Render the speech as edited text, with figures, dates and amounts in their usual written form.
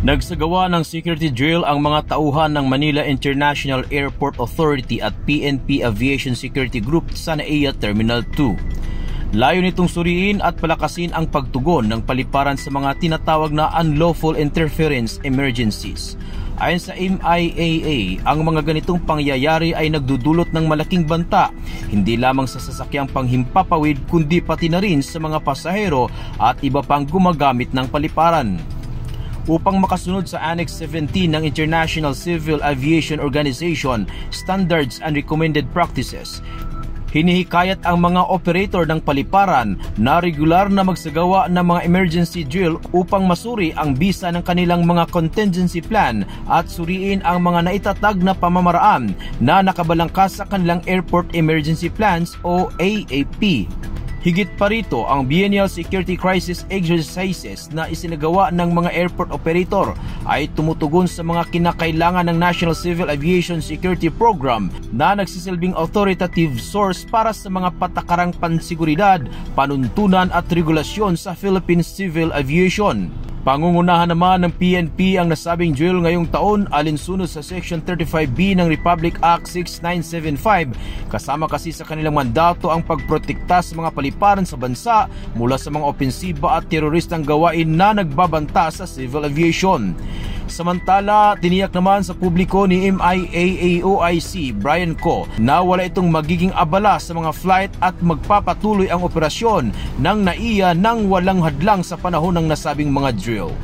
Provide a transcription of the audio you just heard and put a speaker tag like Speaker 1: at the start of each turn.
Speaker 1: Nagsagawa ng security drill ang mga tauhan ng Manila International Airport Authority at PNP Aviation Security Group sa NAIA Terminal 2. Layo nitong suriin at palakasin ang pagtugon ng paliparan sa mga tinatawag na unlawful interference emergencies. Ayon sa MIAA, ang mga ganitong pangyayari ay nagdudulot ng malaking banta, hindi lamang sa sasakyang panghimpapawid kundi pati na rin sa mga pasahero at iba pang gumagamit ng paliparan. Upang makasunod sa Annex 17 ng International Civil Aviation Organization Standards and Recommended Practices, hinihikayat ang mga operator ng paliparan na regular na magsagawa ng mga emergency drill upang masuri ang bisa ng kanilang mga contingency plan at suriin ang mga naitatag na pamamaraan na nakabalangkas sa kanilang Airport Emergency Plans o AEP. Higit pa rito, ang biennial security crisis exercises na isinagawa ng mga airport operator ay tumutugon sa mga kinakailangan ng National Civil Aviation Security Program na nagsisilbing authoritative source para sa mga patakarang pansiguridad, panuntunan at regulasyon sa Philippine Civil Aviation. Pangungunahan naman ng PNP ang nasabing drill ngayong taon alinsunod sa Section 35B ng Republic Act 6975, kasama kasi sa kanilang mandato ang pagprotekta sa mga paliparan sa bansa mula sa mga opensiba at teroristang gawain na nagbabanta sa civil aviation. Samantala, tiniyak naman sa publiko ni MIAA-OIC Brian Co na wala itong magiging abala sa mga flight at magpapatuloy ang operasyon ng NAIA nang walang hadlang sa panahon ng nasabing mga drill.